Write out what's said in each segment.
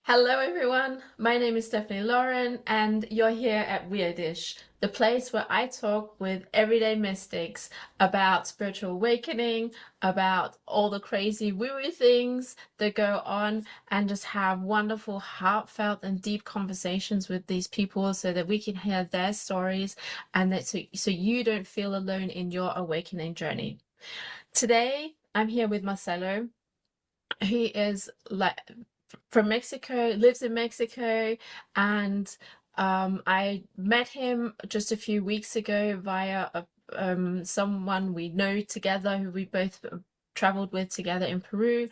Hello everyone, my name is 𝒸𝓃𝓚 and you're here at Weirdish, the place where I talk with everyday mystics about spiritual awakening, about all the crazy woo-woo things that go on, and just have wonderful, heartfelt and deep conversations with these people so that we can hear their stories and that so you don't feel alone in your awakening journey. Today, I'm here with Marcelo. He is like from Mexico, lives in Mexico, and I met him just a few weeks ago via someone we know together who we both traveled with together in Peru,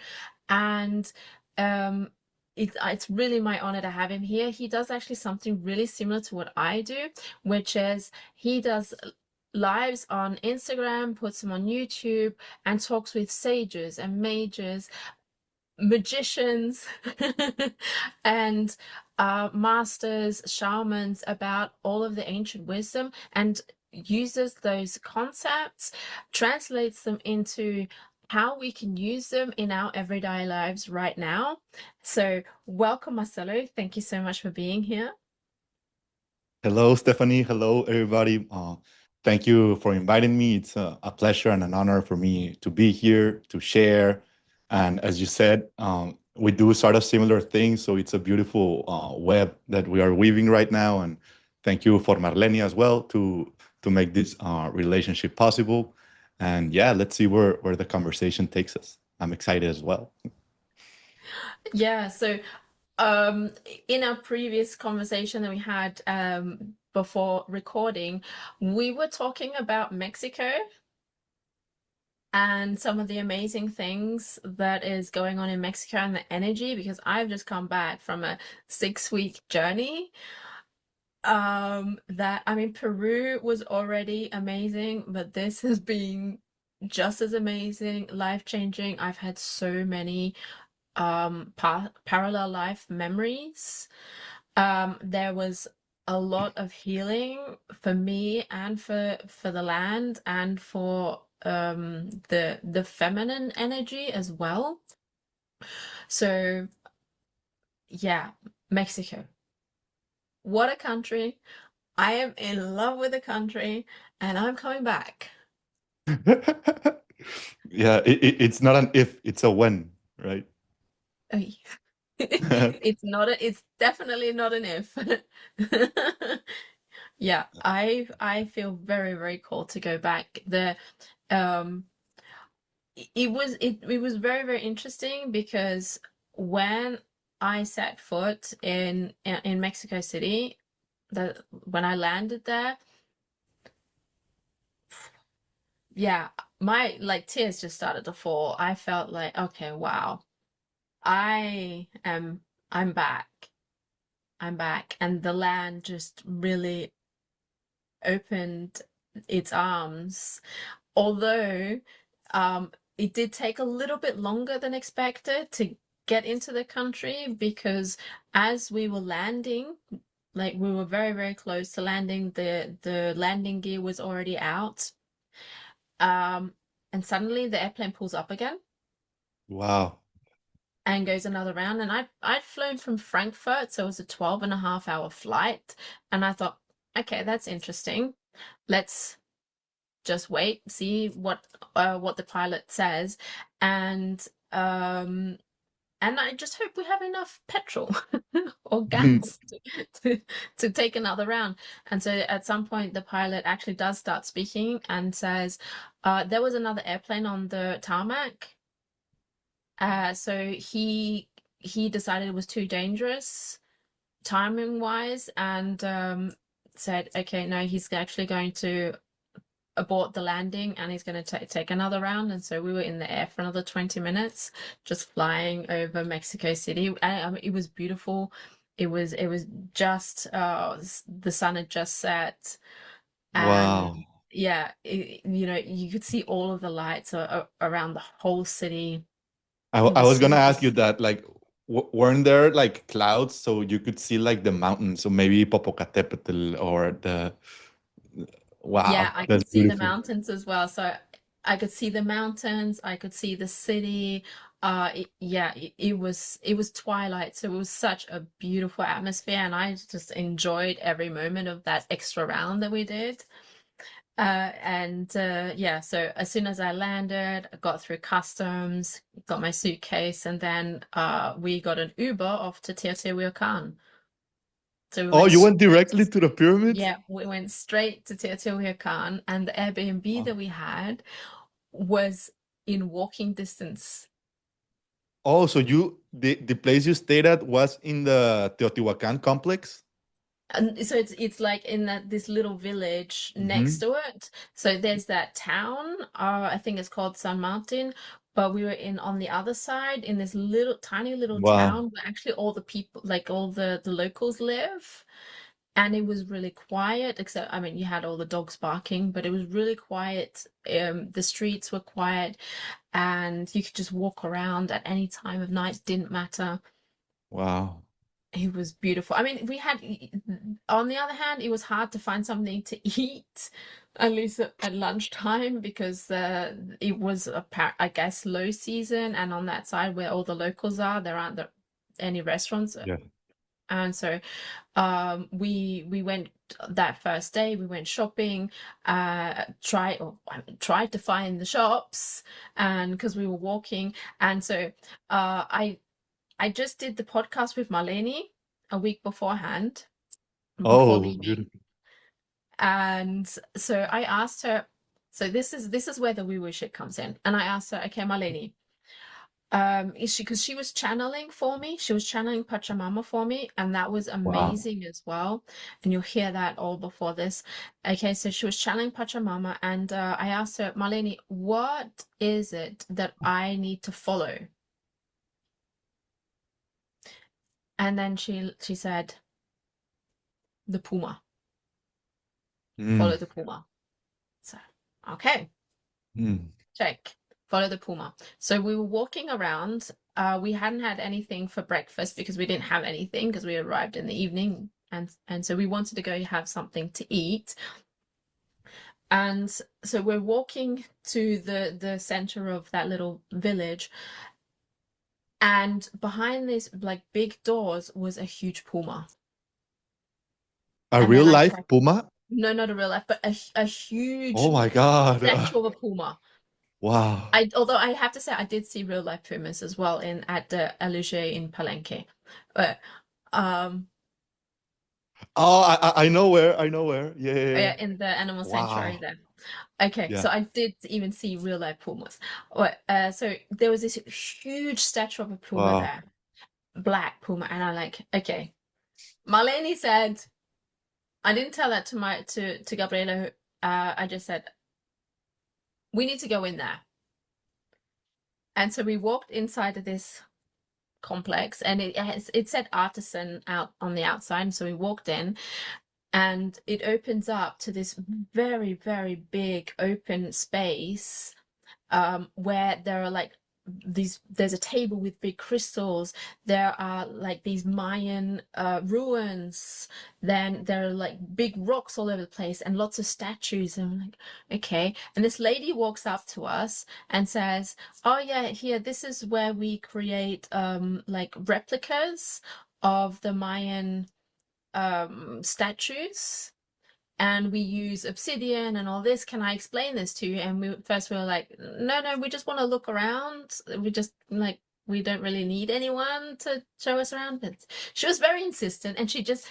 and it's really my honor to have him here. He does actually something really similar to what I do, which is he does lives on Instagram, puts them on YouTube, and talks with sages and mages, magicians and masters, shamans about all of the ancient wisdom, and uses those concepts, translates them into how we can use them in our everyday lives right now. So welcome, Marcelo. Thank you so much for being here. Hello, Stephanie. Hello, everybody. Thank you for inviting me. It's a pleasure and an honor for me to be here to share. And as you said, we do sort of similar things. So it's a beautiful web that we are weaving right now. And thank you for Marlene as well to make this relationship possible. And yeah, let's see where the conversation takes us. I'm excited as well. Yeah, so in our previous conversation that we had before recording, we were talking about Mexico and some of the amazing things that is going on in Mexico and the energy, because I've just come back from a 6-week journey. Peru was already amazing, but this has been just as amazing, life-changing. I've had so many parallel life memories. There was a lot of healing for me and for the land and for the feminine energy as well. So yeah, Mexico. What a country. I am in love with the country and I'm coming back. Yeah, it's not an if, it's a when, right? It's definitely not an if. Yeah, I feel very, very cool to go back. Um it was very, very interesting because when I set foot in Mexico City, when I landed there, yeah, my like tears just started to fall. I felt like, okay, wow, I am I'm back. I'm back. And the land just really opened its arms. Although it did take a little bit longer than expected to get into the country, because as we were landing, like we were very, very close to landing, the landing gear was already out. And suddenly the airplane pulls up again Wow. and goes another round. And I'd flown from Frankfurt, so it was a 12.5-hour flight. And I thought, okay, that's interesting. Let's just wait, see what the pilot says, and I just hope we have enough petrol or gas to take another round. And so at some point, the pilot actually does start speaking and says, there was another airplane on the tarmac. So he decided it was too dangerous, timing wise, and said, okay, no, he's actually going to abort the landing and he's going to take another round. And so we were in the air for another 20 minutes, just flying over Mexico City. And it was beautiful. It was just the sun had just set, and Wow. yeah, you could see all of the lights around the whole city. It I was was so gonna ask you beautiful. that, like, weren't there like clouds so you could see like the mountains, so maybe Popocatépetl Yeah, Wow, I that's could see the beautiful. mountains as well. So I could see the mountains, I could see the city. Yeah, it was twilight, so it was such a beautiful atmosphere, and I just enjoyed every moment of that extra round that we did. And yeah, so as soon as I landed, I got through customs, got my suitcase, and then we got an Uber off to Teotihuacan. So we Oh, went you went straight directly to the pyramids? yeah, we went straight to Teotihuacan, and the Airbnb Oh, that we had was in walking distance. oh, so the place you stayed at was in the Teotihuacan complex? And so it's like in this little village next Hmm. to it. So there's that town, I think it's called San Martin, but we were in on the other side in this little tiny little Wow. town where actually all the people, like all the locals live. And it was really quiet, except I mean you had all the dogs barking, but it was really quiet. The streets were quiet, and you could just walk around at any time of night, didn't matter. Wow. It was beautiful. I mean, on the other hand, it was hard to find something to eat, at least at lunchtime, because it was, I guess, low season. And on that side where all the locals are, there aren't any restaurants. Yeah. And so we went that first day, we went shopping, tried to find the shops, and because we were walking. And so I just did the podcast with Marlene a week beforehand, before Oh, leaving. beautiful. And so I asked her, so this is where the woo-woo shit comes in. And I asked her, okay, Marlene, is she, because she was channeling for me, she was channeling Pachamama for me, and that was Wow. amazing as well. And you'll hear that all before this. Okay, so she was channeling Pachamama, and I asked her, Marlene, what is it that I need to follow? And then she said, the puma. Follow Mm, the puma. So, okay, mm. check. Follow the puma. So we were walking around. We hadn't had anything for breakfast because we didn't have anything because we arrived in the evening, and so we wanted to go have something to eat. And so we're walking to the center of that little village, and behind these like big doors was a huge puma. A And real then I life tried, puma? no, not a real life, but a Oh huge my God. statue of a puma. Wow. Although I have to say I did see real life pumas as well in at the 𝒬𝓊𝓲 in Palenque, but um Oh, I know where. I know where. Yeah, yeah, yeah. yeah, in the animal sanctuary Wow. there. Okay, Yeah. so I did even see real life pumas. So there was this huge statue of a puma Wow. there, black puma, and I'm like, okay. Marlene said, I didn't tell that to Gabriela. I just said we need to go in there, and so we walked inside of this complex, and it said artisan out on the outside. So we walked in, and it opens up to this very, very big open space, where there are like there's a table with big crystals, there are like these Mayan ruins, then there are like big rocks all over the place and lots of statues, and I'm like, okay. And this lady walks up to us and says, oh yeah, here, this is where we create like replicas of the Mayan statues, and we use obsidian and all this. Can I explain this to you? And we were like, no, we just want to look around. We just like, we don't really need anyone to show us around. But she was very insistent, and she just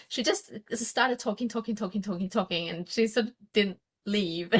started talking, and she sort of didn't leave.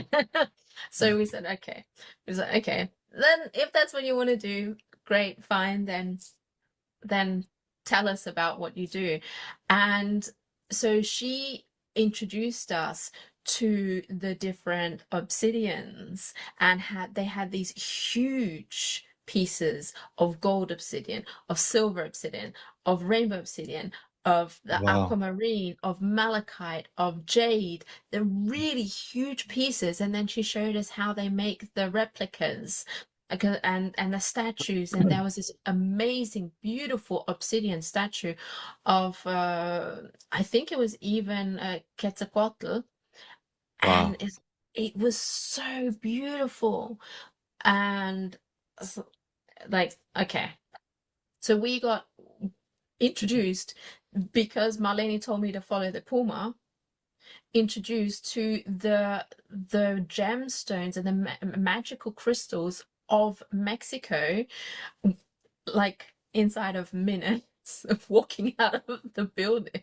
So we said, okay. We said, okay, then if that's what you want to do, great, fine, then tell us about what you do. And so she introduced us to the different obsidians, and they had these huge pieces of gold obsidian, of silver obsidian, of rainbow obsidian, of the Wow. aquamarine, of malachite, of jade. They're really huge pieces. And then she showed us how they make the replicas, and the statues. And there was this amazing, beautiful obsidian statue of I think it was even Quetzalcoatl, and Wow. it was so beautiful. And so, like, okay, so we got introduced because Marlene told me to follow the Puma, introduced to the gemstones and the magical crystals of Mexico, like inside of minutes of walking out of the building.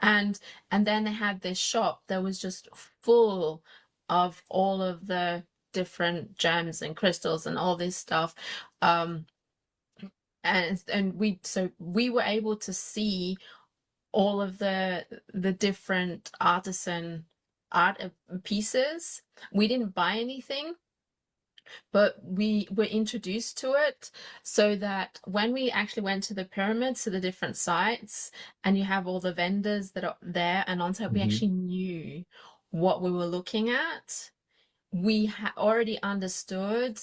and and then they had this shop that was just full of all of the different gems and crystals and all this stuff. um and we were able to see all of the different artisan art pieces. We didn't buy anything, but we were introduced to it, so that when we actually went to the pyramids, to the different sites, and you have all the vendors that are there and on site, we Hmm. actually knew what we were looking at. We already understood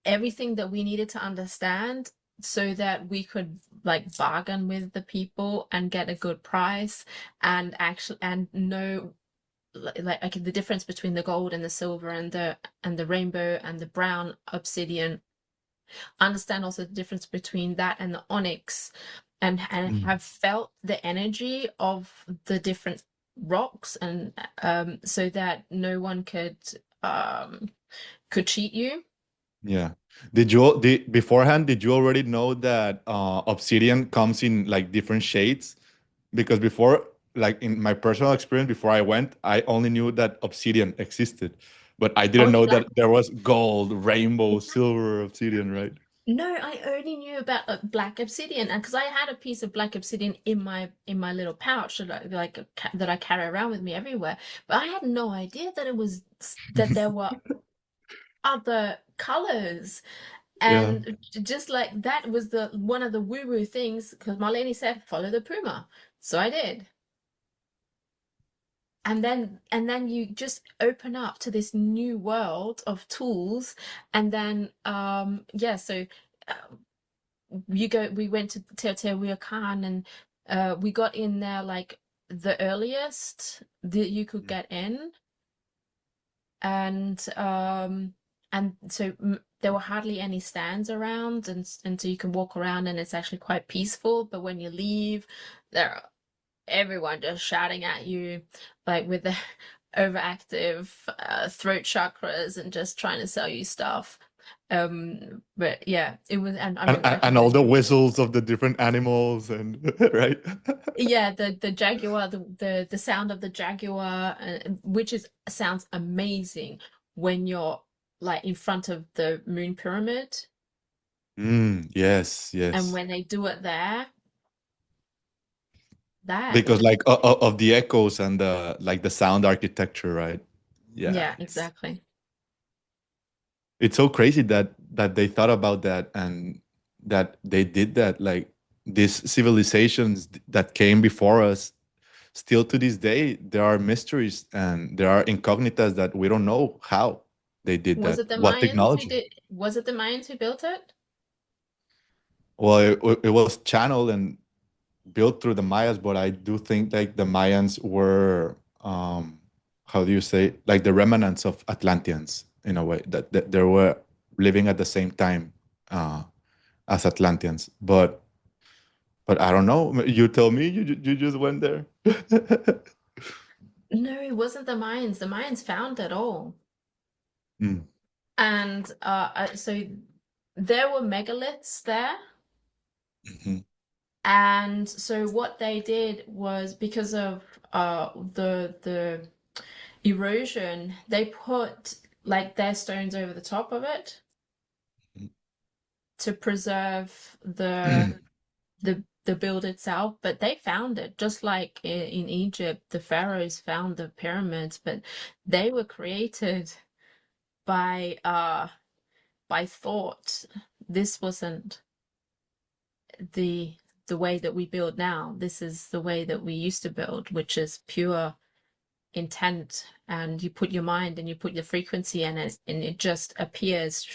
everything that we needed to understand, so that we could like bargain with the people and get a good price, and actually and know like the difference between the gold and the silver and the rainbow and the brown obsidian. Understand also the difference between that and the onyx, and have felt the energy of the different rocks, and so that no one could cheat you. Yeah. Beforehand, did you already know that obsidian comes in like different shades? Because before, like in my personal experience, before I went, I only knew that obsidian existed, but I didn't Only know black. that there was gold, rainbow, silver obsidian, right? No, I only knew about black obsidian, and because I had a piece of black obsidian in my little pouch that that I carry around with me everywhere, but I had no idea that it was that there were other colors. Yeah. And just like that was the one of the woo-woo things, because Marlene said follow the Puma, so I did. And then you just open up to this new world of tools. And then yeah, so uh, we went to Teotihuacan, and we got in there like the earliest that you could get in. And so there were hardly any stands around, and so you can walk around and it's actually quite peaceful. But when you leave, there are everyone just shouting at you, like with the overactive throat chakras, and just trying to sell you stuff. But yeah, it was, and I and, mean, and like I and all said, the whistles of the different animals and right. yeah, the jaguar, the sound of the jaguar, which is sounds amazing when you're like in front of the moon pyramid, Yes, and yes. when they do it there, that Because is, like of the echoes and the like the sound architecture, right? Yeah, yeah, exactly. it's so crazy that they thought about that and that they did that. Like these civilizations that came before us, still to this day there are mysteries and there are incognitas that we don't know how they did Was that, it the what Mayans who technology. did? Was it the Mayans who built it? Well, it was channeled and built through the Mayas, but I do think like the Mayans were, how do you say, like the remnants of Atlanteans in a way that they were living at the same time uh, as Atlanteans. But I don't know. You tell me. You just went there. No, it wasn't the Mayans. The Mayans found it all. Mm, And so there were megaliths there. mhm, And so what they did was, because of the erosion, they put like their stones over the top of it to preserve the build itself. But they found it, just like in Egypt, the pharaohs found the pyramids, but they were created by thought. This wasn't the the way that we build now. This is the way that we used to build, which is pure intent, and you put your mind and you put your frequency in it, and it just appears.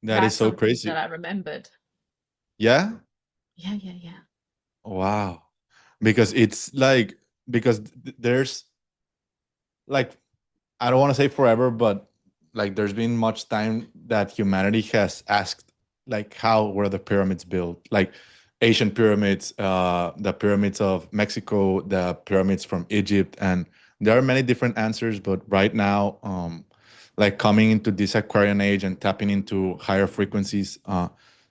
that is That's so something that crazy. I remembered. Yeah. Yeah, yeah, yeah. Wow. because it's like, because there's like, I don't want to say forever, but like there's been much time that humanity has asked, like, how were the pyramids built? Like Asian pyramids, the pyramids of Mexico, the pyramids from Egypt, and there are many different answers. But right now, like coming into this Aquarian age and tapping into higher frequencies,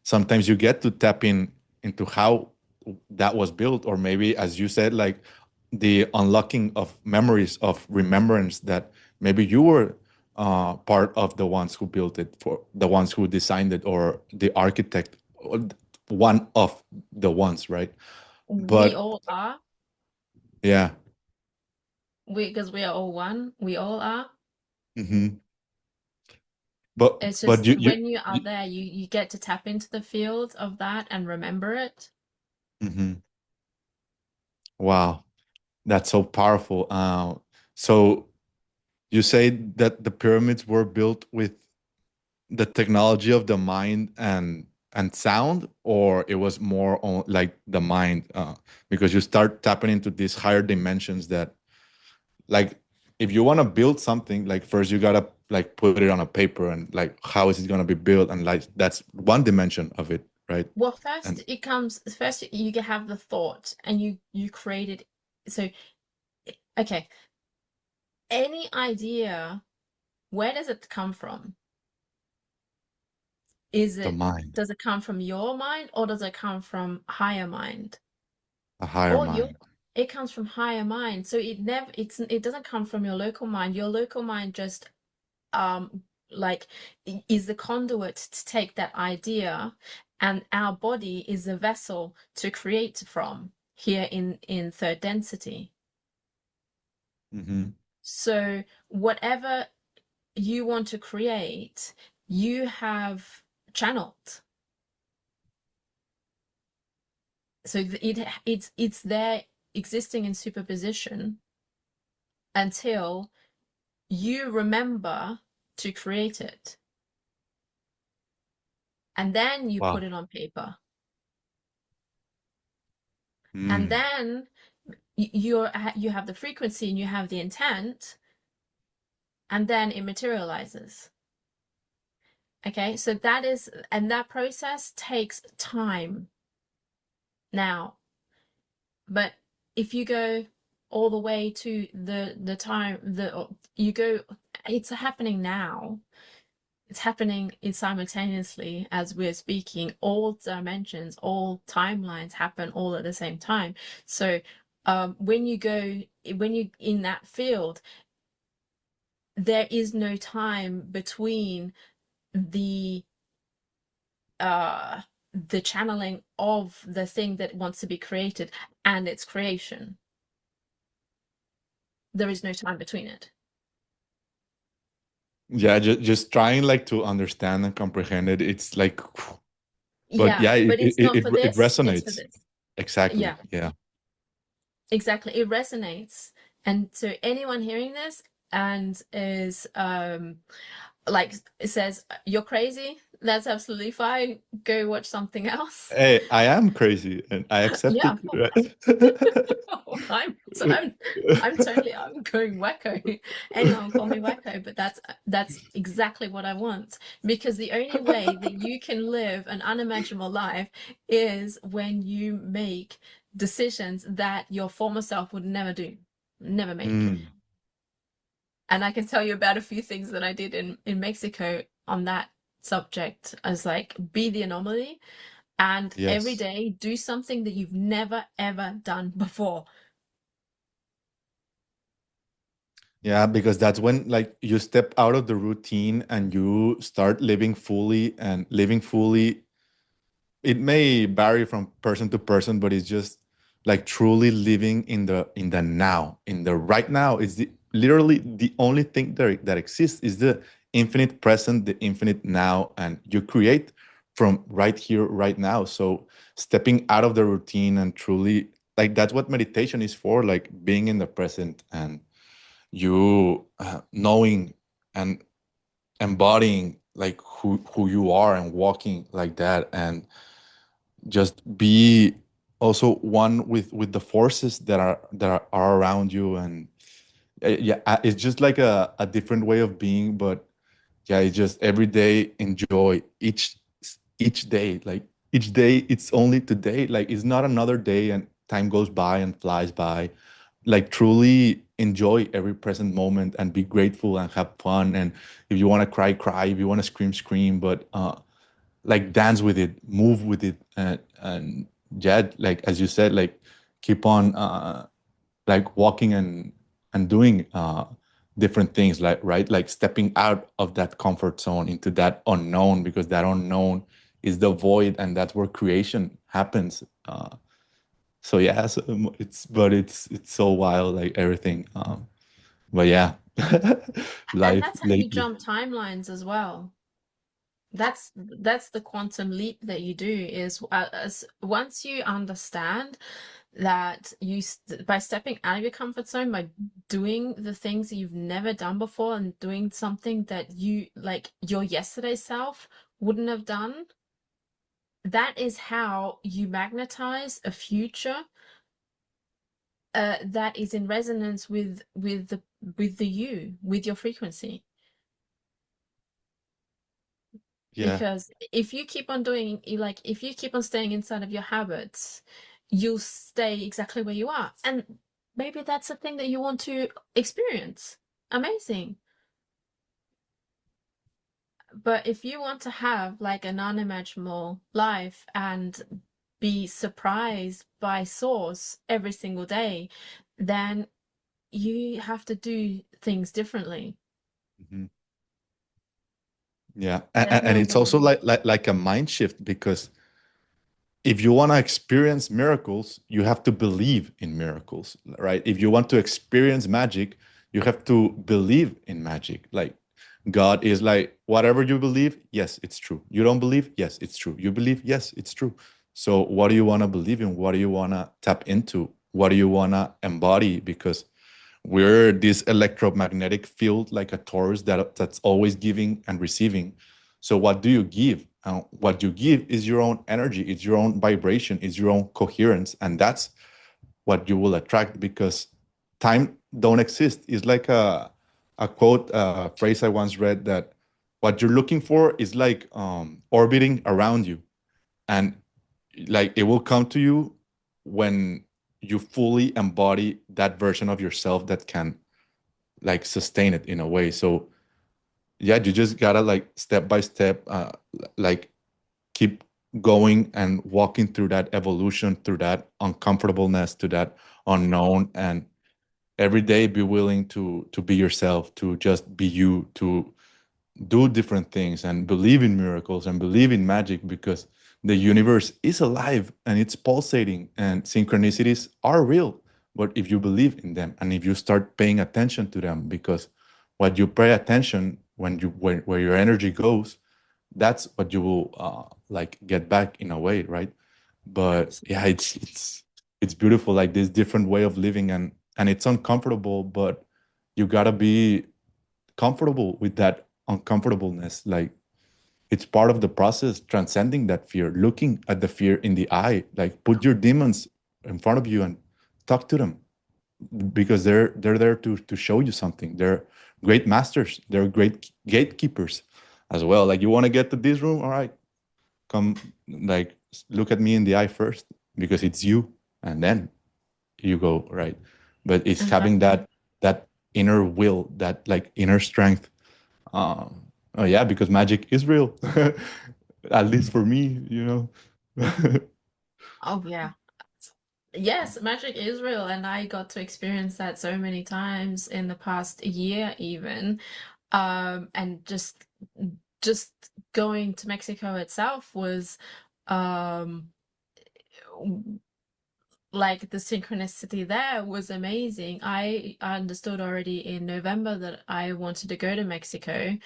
sometimes you get to tap into how that was built, or maybe, as you said, like the unlocking of memories of remembrance that maybe you were part of the ones who built it, for the ones who designed it, or the architect, or one of the ones, right? We But all are. yeah. Because we are all one. We all are. Hmm. but It's but just when you are you there, you get to tap into the field of that and remember it. mhm. Wow, that's so powerful. So you say that the pyramids were built with the technology of the mind and sound, or it was more on like the mind, because you start tapping into these higher dimensions that, like, if you want to build something, like first you gotta like put it on a paper, and like how is it going to be built, and like that's one dimension of it, right? Well, And first you have the thought and you create it. So, okay, any idea, where does it come from? the mind, Does it come from your mind or does it come from higher mind? a higher Or your mind. It comes from higher mind. So it doesn't come from your local mind. Your local mind just like is the conduit to take that idea, and our body is the vessel to create from here in third density. Hmm. So whatever you want to create, you have channeled. So it's there existing in superposition until you remember to create it, and then you put Wow. it on paper, and Mm. then you have the frequency and you have the intent, and then it materializes. Okay, so that process takes time now. But if you go all the way to the time, you go, it's happening now. It's happening simultaneously as we're speaking. All dimensions, all timelines happen all at the same time. So when you in that field, there is no time between the uh the channeling of the thing that wants to be created and its creation. There is no time between it. Yeah, just trying like to understand and comprehend it. It's like, but Yeah, yeah, but it's not for it this, it's for resonates. this. Exactly. Yeah, Yeah. exactly. It resonates. And so anyone hearing this and is like it says you're crazy, that's absolutely fine. Go watch something else. Hey, I am crazy and I accept Yeah, it. Right? I'm totally I'm going wacko. Anyone call me wacko, but that's exactly what I want. Because the only way that you can live an unimaginable life is when you make decisions that your former self would never do, never make. Mm, And I can tell you about a few things that I did in Mexico on that subject, as like be the anomaly and every yes. day do something that you've never ever done before. Yeah, because that's when like you step out of the routine and you start living fully, and living fully, it may vary from person to person, but it's just like truly living in the now, in the right now. Is the literally the only thing that exists is the infinite present, the infinite now, and you create from right here, right now. So stepping out of the routine and truly, like, that's what meditation is for, like being in the present, and you knowing and embodying like who you are, and walking like that, and just be. also one with the forces that are around you. And yeah, it's just like a different way of being. But yeah, it's just every day enjoy each day. Like each day, it's only today. Like it's not another day, and time goes by and flies by. Like truly enjoy every present moment and be grateful and have fun. And if you want to cry, cry. If you want to scream, scream. But like dance with it, move with it. And yeah, like as you said, like keep on like walking and doing different things, like right, like stepping out of that comfort zone into that unknown, because that unknown is the void, and that's where creation happens. So yeah, so it's so wild, like everything. But yeah, And life that's how you lately. jump timelines as well. That's the quantum leap that you do is as once you understand that by stepping out of your comfort zone, by doing the things that you've never done before and doing something that you like your yesterday self wouldn't have done, that is how you magnetize a future that is in resonance with you, with your frequency. Yeah. Because if you keep on doing, like, if you keep on staying inside of your habits, you'll stay exactly where you are. And maybe that's the thing that you want to experience. Amazing. But if you want to have like an unimaginable life and be surprised by source every single day, then you have to do things differently. Mhm. Yeah, There's and no it's also way. like a mind shift, because if you want to experience miracles, you have to believe in miracles, right? If you want to experience magic, you have to believe in magic. Like God is like, whatever you believe, yes, it's true. You don't believe, yes, it's true. You believe, yes, it's true. So what do you want to believe in? What do you want to tap into? What do you want to embody? Because we're this electromagnetic field, like a torus that's always giving and receiving. So what do you give? What you give is your own energy, it's your own vibration, it's your own coherence, and that's what you will attract, because time don't exist. It's like a quote, phrase I once read, that what you're looking for is like orbiting around you, and like it will come to you when you fully embody that version of yourself that can like sustain it in a way. So yeah, you just gotta like step by step, like keep going and walking through that evolution, through that uncomfortableness, to that unknown, and every day be willing to be yourself, to just be you, to do different things and believe in miracles and believe in magic, because the universe is alive and it's pulsating, and synchronicities are real. But if you believe in them and if you start paying attention to them, because what you pay attention, where your energy goes, that's what you will like get back in a way, right? But yeah, Absolutely. it's beautiful, like this different way of living, and it's uncomfortable, but you gotta be comfortable with that uncomfortableness. Like it's part of the process, transcending that fear, looking at the fear in the eye, like put your demons in front of you and talk to them, because they're there to show you something. They're great masters, they're great gatekeepers as well. Like you want to get to this room, all right, come, like look at me in the eye first, because it's you, and then you go, right? But it's having Exactly. that inner will, that like inner strength. Oh yeah, because magic is real, at least for me, you know. Oh yeah. Yes, magic is real, and I got to experience that so many times in the past year even. And just going to Mexico itself was um like the synchronicity there was amazing. I understood already in November that I wanted to go to Mexico,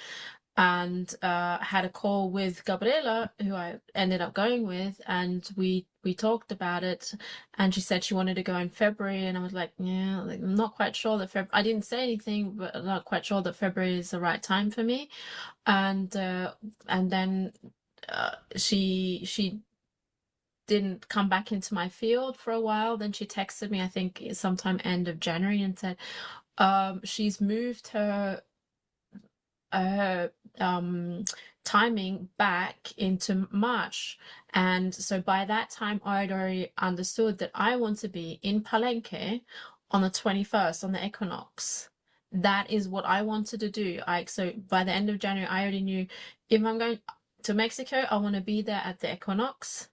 and had a call with Gabriela, who I ended up going with, and we talked about it, and she said she wanted to go in February, and I was like, yeah, like, I'm not quite sure that February. I didn't say anything, but I'm not quite sure that February is the right time for me, and then she didn't come back into my field for a while. Then she texted me, I think sometime end of January, and said she's moved her timing back into March. And so by that time, I'd already understood that I want to be in Palenque on the 21st, on the equinox. That is what I wanted to do. So by the end of January, I already knew if I'm going to Mexico, I want to be there at the equinox.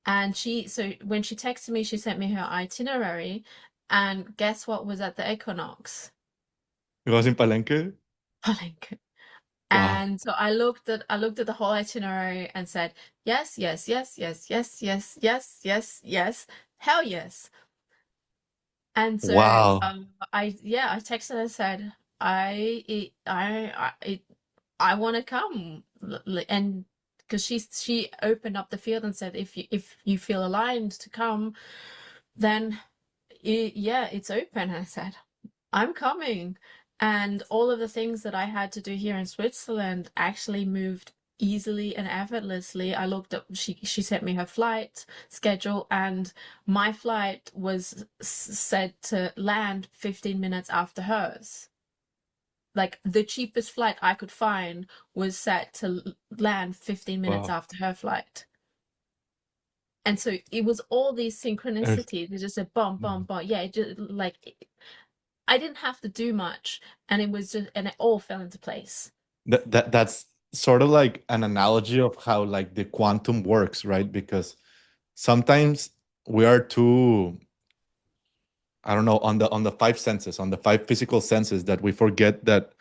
And so when she texted me, she sent me her itinerary, and guess what was at the equinox? It was in Palenque. Palenque. Wow. And so I looked at the whole itinerary and said, yes, yes, yes, yes, yes, yes, yes, yes, yes, hell yes. And so Wow. I texted her and said, I want to come. And because she opened up the field and said, if you feel aligned to come, then it's open. And I said, I'm coming. And all of the things that I had to do here in Switzerland actually moved easily and effortlessly. I looked up, she sent me her flight schedule, and my flight was said to land 15 minutes after hers. Like the cheapest flight I could find was set to land 15 minutes Wow. after her flight. And so it was all these There's- synchronicities. It just said bum, bum, bum. Yeah, it just I didn't have to do much, and it all fell into place. that's sort of like an analogy of how like the quantum works, right? Because sometimes we are too, I don't know, on the five senses, on the five physical senses, that we forget that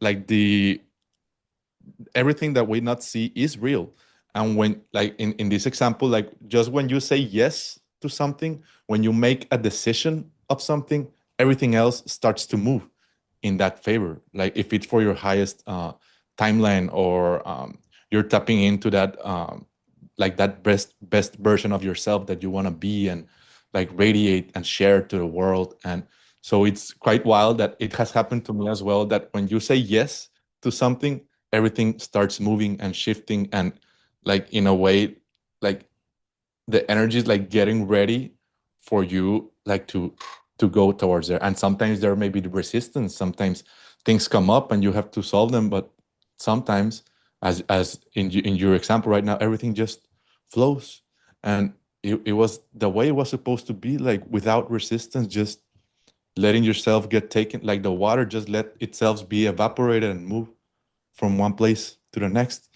like the everything that we not see is real. And when, like in this example, like just when you say yes to something, when you make a decision of something, everything else starts to move in that favor. Like if it's for your highest timeline, or you're tapping into that like that best version of yourself that you want to be and like radiate and share to the world. And so it's quite wild that it has happened to me as well, that when you say yes to something, everything starts moving and shifting, and like in a way, like the energy is like getting ready for you, like to go towards there. And sometimes there may be the resistance, sometimes things come up and you have to solve them, but sometimes, as in your example right now, everything just flows. And it was the way it was supposed to be, like without resistance, just letting yourself get taken, like the water just let itself be evaporated and move from one place to the next.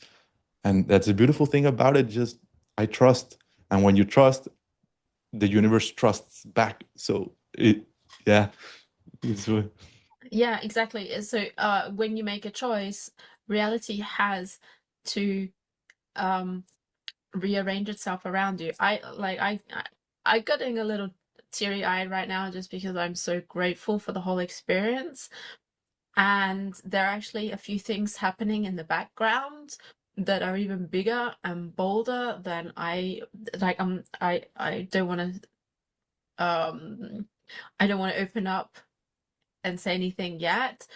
And that's a beautiful thing about it. Just I trust. And when you trust, the universe trusts back. So yeah, it's Yeah, exactly. So when you make a choice, reality has to um rearrange itself around you. I getting a little teary-eyed right now just because I'm so grateful for the whole experience. And there are actually a few things happening in the background that are even bigger and bolder than I like. I don't want to open up and say anything yet,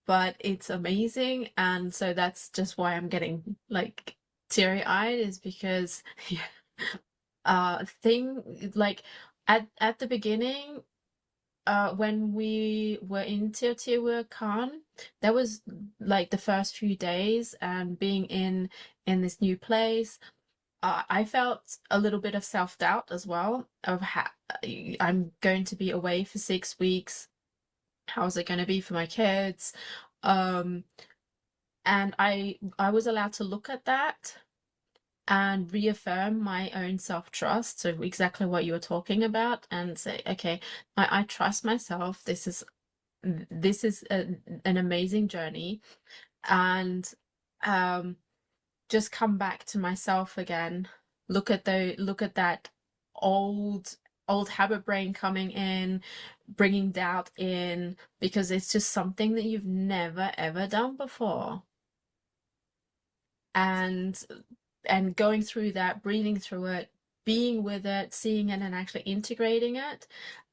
but it's amazing. And so that's just why I'm getting like teary-eyed, is because thing like at the beginning, when we were in Teotihuacan, that was like the first few days, and being in this new place, I felt a little bit of self-doubt as well of how I'm going to be away for 6 weeks. How's it going to be for my kids? Um, and I was allowed to look at that and reaffirm my own self-trust. So exactly what you were talking about, and say, okay, I trust myself. This is an amazing journey, and just come back to myself again. Look at that old habit brain coming in, bringing doubt in, because it's just something that you've never ever done before. And going through that, breathing through it, being with it, seeing it, and actually integrating it.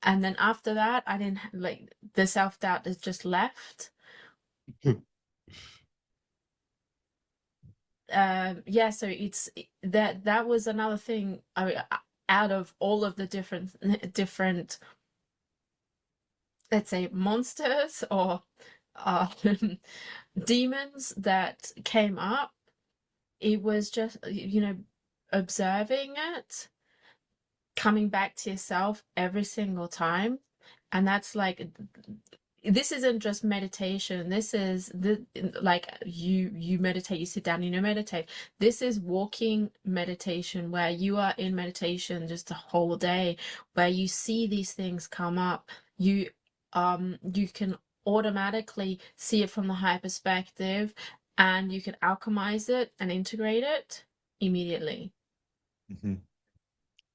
And then after that, I didn't like the self-doubt is just left. yeah, so that was another thing. I mean, out of all of the different, let's say, monsters or uh, demons that came up, it was just, observing it, coming back to yourself every single time. And that's like, this isn't just meditation. This is like you meditate, you sit down, meditate. This is walking meditation, where you are in meditation just the whole day, where you see these things come up. You can automatically see it from the higher perspective, and you can alchemize it and integrate it immediately. Mhm.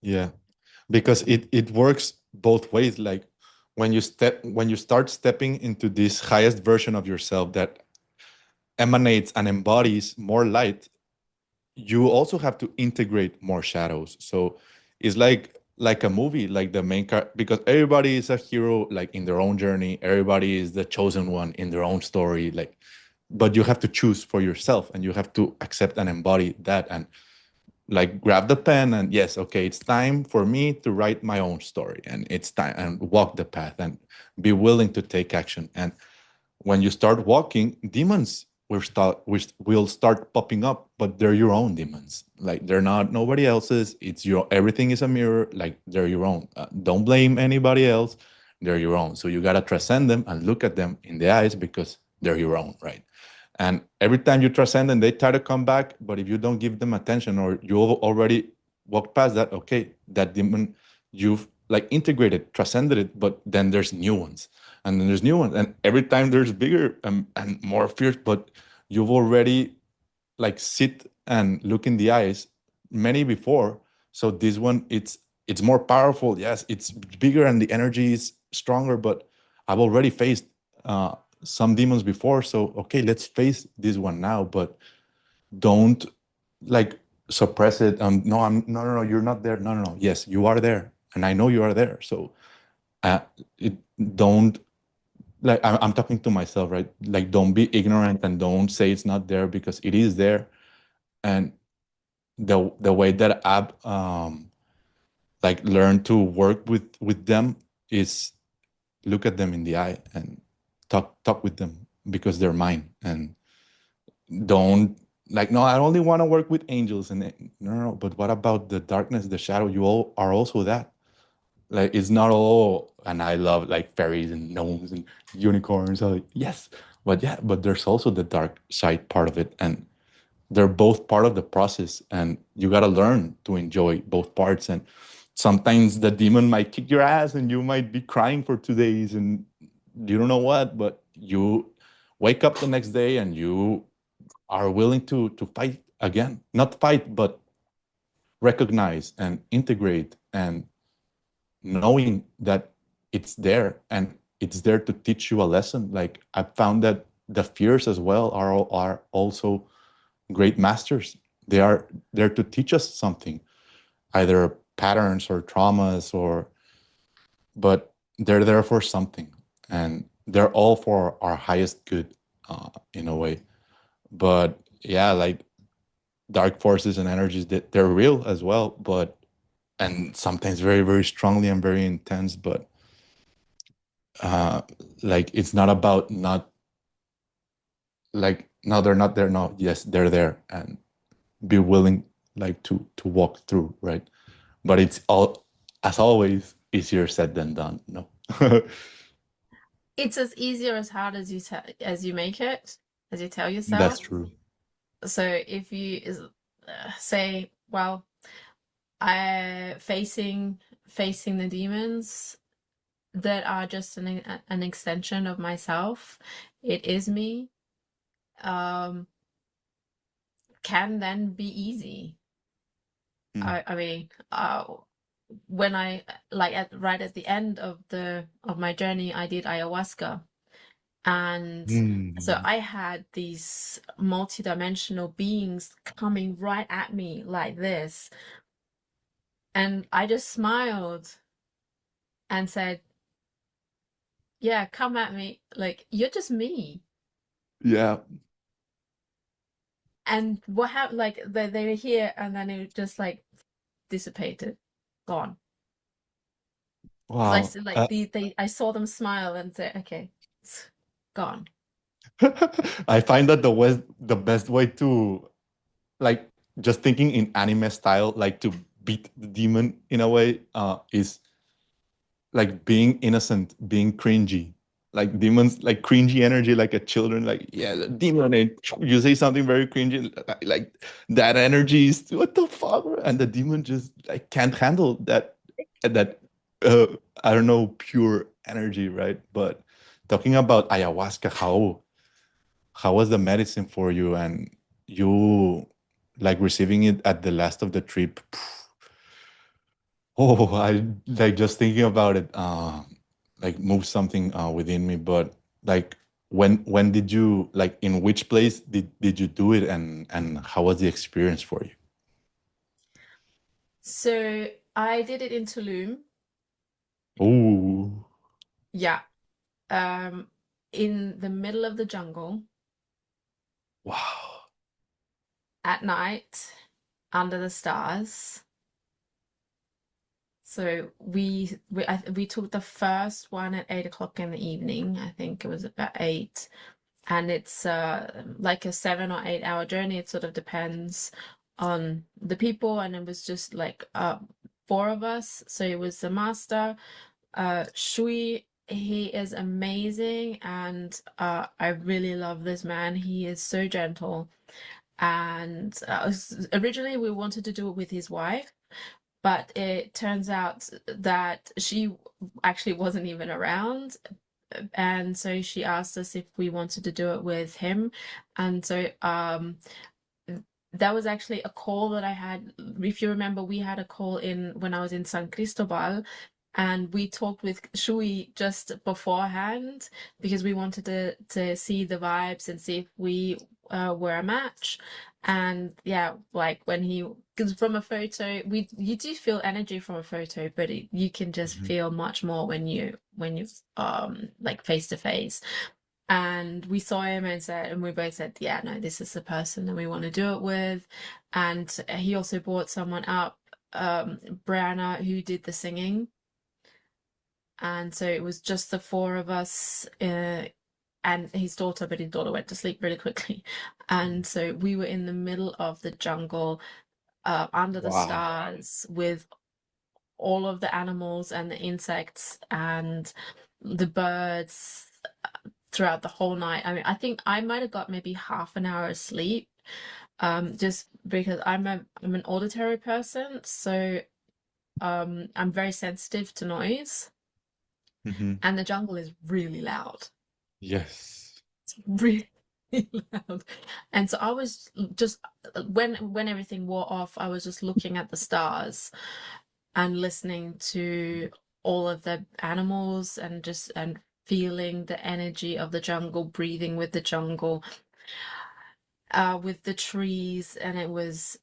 Yeah, because it works both ways. Like when you start stepping into this highest version of yourself that emanates and embodies more light, you also have to integrate more shadows. So it's like a movie, like the main car, because everybody is a hero, like in their own journey. Everybody is the chosen one in their own story. Like, but you have to choose for yourself, and you have to accept and embody that, and like grab the pen and yes, okay, it's time for me to write my own story, and it's time and walk the path and be willing to take action. And when you start walking, demons will start popping up, but they're your own demons. Like they're not nobody else's. It's your everything is a mirror. Like they're your own. Don't blame anybody else. They're your own. So you gotta transcend them and look at them in the eyes because they're your own, right? And every time you transcend them, they try to come back. But if you don't give them attention, or you already walked past that, okay, that demon, you've like integrated, transcended it, but then there's new ones, and then there's new ones, and every time there's bigger and more fierce, but you've already like sit and look in the eyes many before. So this one, it's more powerful. Yes, it's bigger and the energy is stronger, but I've already faced uh, some demons before. So okay, let's face this one now, but don't like suppress it. No, no, you're not there. No, no, no. Yes, you are there, and I know you are there. So uh, it don't like I'm talking to myself, right? Like don't be ignorant and don't say it's not there because it is there. And the way that I've like learned to work with them is look at them in the eye and talk with them because they're mine. And don't like, no, I only want to work with angels. And no, no, no, but what about the darkness, the shadow? You all are also that. Like it's not all, and I love like fairies and gnomes and unicorns. So like, yes, but yeah, but there's also the dark side part of it, and they're both part of the process, and you got to learn to enjoy both parts. And sometimes the demon might kick your ass, and you might be crying for 2 days, and you don't know what, but you wake up the next day and you are willing to fight again, not fight, but recognize and integrate and knowing that it's there and it's there to teach you a lesson. Like I found that the fears as well are also great masters. They are there to teach us something, either patterns or traumas, or but they're there for something, and they're all for our highest good, in a way. But yeah, like dark forces and energies, that they're real as well, but and sometimes very very strongly and very intense, but uh like it's not about not like no they're not there, no, yes they're there, and be willing like to walk through, right? But it's all, as always, easier said than done, no. It's as easy or as hard as as you make it, as you tell That's yourself. true. So if you say, well, I facing the demons that are just an extension of myself, it is me, um, can then be easy. Mm. I mean, when I like right at the end of my journey, I did ayahuasca. And so Mm. I had these multi-dimensional beings coming right at me like this. And I just smiled and said, yeah, come at me. Like, you're just me. Yeah. And what happened? Like they were here, and then it just like dissipated, gone. Because I Wow. said like I saw them smile and say, okay, it's gone. I find that the best way to, like, just thinking in anime style, like to beat the demon in a way, is like being innocent, being cringy. Like demons, like cringy energy, like a children, like, yeah, the demon, and you say something very cringy, like that energy is what the fuck, and the demon just like can't handle that uh I don't know, pure energy, right? But talking about ayahuasca, how was the medicine for you, and you like receiving it at the last of the trip? Oh, I like just thinking about it, like move something within me. But like, when did you, like, in which place did you do it, and how was the experience for you? So I did it in Tulum. Oh, Yeah. Um, in the middle of the jungle wow. at night under the stars. So we took the first one at 8 o'clock in the evening. I think it was about 8. And it's like a 7 or 8 hour journey. It sort of depends on the people. And it was just like 4 of us. So it was the master, Shui. He is amazing, and I really love this man. He is so gentle. And originally we wanted to do it with his wife, but it turns out that she actually wasn't even around, and so she asked us if we wanted to do it with him. And so that was actually a call that I had. If you remember, we had a call in when I was in San Cristobal, and we talked with Shui just beforehand because we wanted to see the vibes and see if we were a match. And yeah, like when he, because from a photo, you do feel energy from a photo, but you can just Mhm. feel much more when you like face to face. And we saw him and we both said, yeah, no, this is the person that we want to do it with. And he also brought someone up, Brianna, who did the singing. And so it was just the 4 of us, and his daughter, but his daughter went to sleep really quickly. And so we were in the middle of the jungle, under the Wow. stars, with all of the animals and the insects and the birds throughout the whole night. I mean, I think I might have got maybe half an hour of sleep, just because I'm an auditory person, so I'm very sensitive to noise, Hmm. and the jungle is really loud. Yes. It's really loud. And so I was just when everything wore off, I was just looking at the stars and listening to all of the animals and just and feeling the energy of the jungle, breathing with the jungle, with the trees, and it was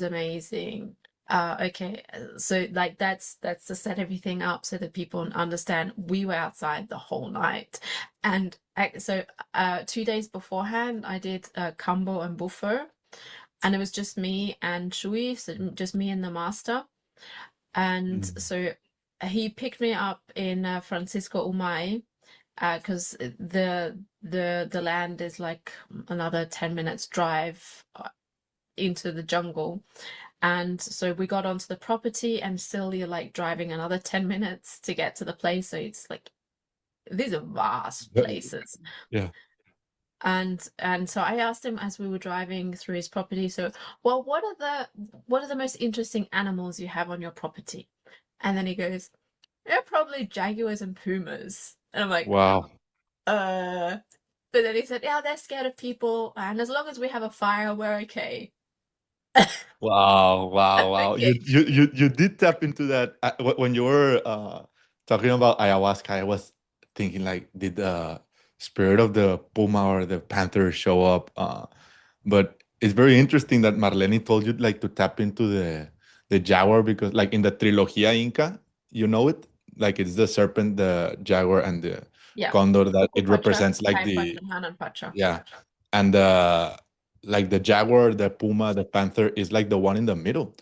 amazing. Okay, so like that's to set everything up so that people understand we were outside the whole night. And so 2 days beforehand I did Kambo and Buffer, and it was just me and Shui, so just me and the master. And Mm. so he picked me up in Francisco Umay, because the land is like another 10 minutes drive into the jungle. And so we got onto the property, and still you're like driving another 10 minutes to get to the place. So it's like these are vast Yeah. places. Yeah. And so I asked him as we were driving through his property, so, well, what are the most interesting animals you have on your property? And then he goes, they're probably jaguars and pumas. And I'm like, Wow. uh, but then he said, yeah, they're scared of people, and as long as we have a fire, we're okay. Wow, wow, wow. Okay. You did tap into that. When you were talking about ayahuasca, I was thinking, like, did the spirit of the puma or the panther show up? But it's very interesting that Marlene told you, like, to tap into the jaguar, because, like, in the Trilogía Inca, you know it? Like, it's the serpent, the jaguar, and the Yeah. condor, that it Pacha, represents, like, Kai Pacha, the, Hanan Pacha. yeah. And like the jaguar, the puma, the panther is like the one in the middle.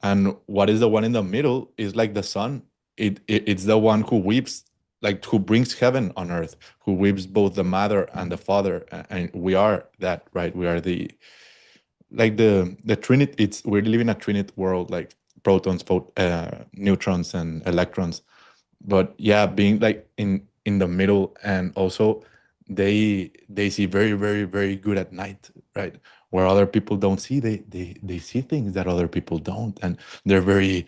And what is the one in the middle is like the sun. It's the one who weeps, like who brings heaven on earth, who weeps both the mother and the father. And we are that, right? We are the like the trinity. It's we're living a trinity world, like protons, neutrons, and electrons. But yeah, being like in the middle, and also they see very, very, very good at night, right? Where other people don't see, they see things that other people don't, and they're very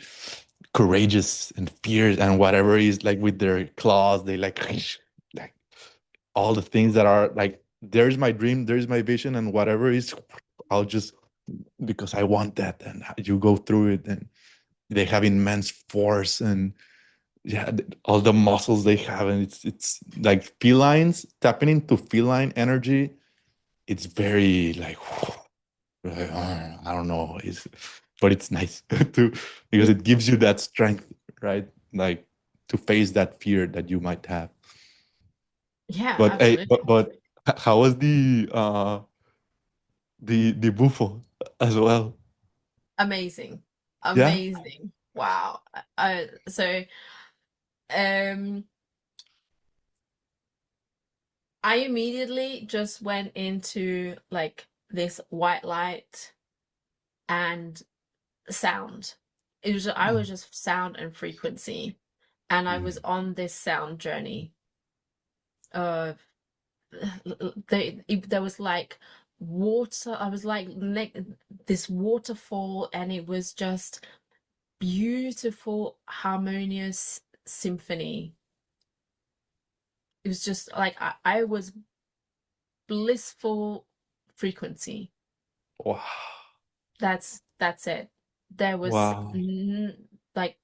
courageous and fierce, and whatever is like with their claws, they like all the things that are like, there's my dream, there's my vision, and whatever is, I'll just, because I want that, and you go through it, and they have immense force, and yeah, all the muscles they have, and it's like felines tapping into feline energy. It's very like, I don't know, but it's nice to, because it gives you that strength, right? Like to face that fear that you might have. Yeah, But hey, absolutely. but how was the buffo as well? Amazing. Yeah. Amazing. Wow. So um I immediately just went into like this white light and sound. I was Mm, just sound and frequency, and I was mm, on this sound journey. Uh there was like water. I was like this waterfall, and it was just beautiful, harmonious symphony. It was just like I was blissful frequency. wow. That's it. There was Wow. like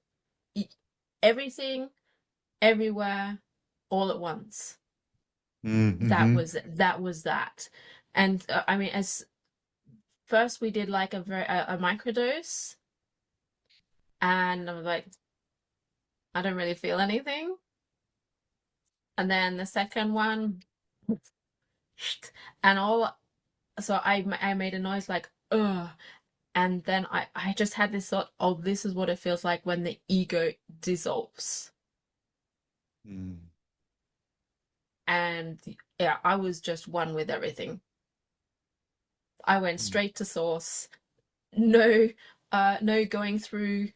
e- everything, everywhere, all at once. Mm-hmm. That was that. And I mean, as first we did like a microdose, and I was like, I don't really feel anything. And then the second one, and all, so I made a noise like, ugh. And then I just had this thought, oh, this is what it feels like when the ego dissolves. Mm, And yeah, I was just one with everything. I went mm. straight to source. No, no going through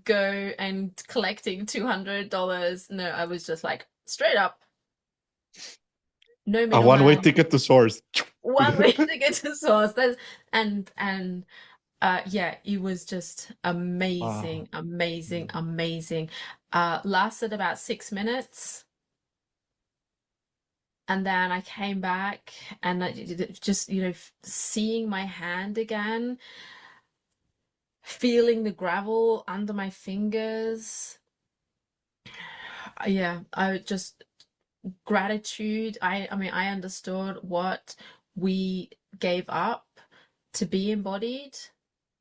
Go and collecting $200. No, I was just like straight up, no A middleman, one-way ticket to source. one way to get to source. And yeah, it was just Wow. amazing, amazing, Mm. amazing. Lasted about 6 minutes, and then I came back, and just seeing my hand again, feeling the gravel under my fingers. Yeah, I just gratitude. I mean, I understood what we gave up to be embodied,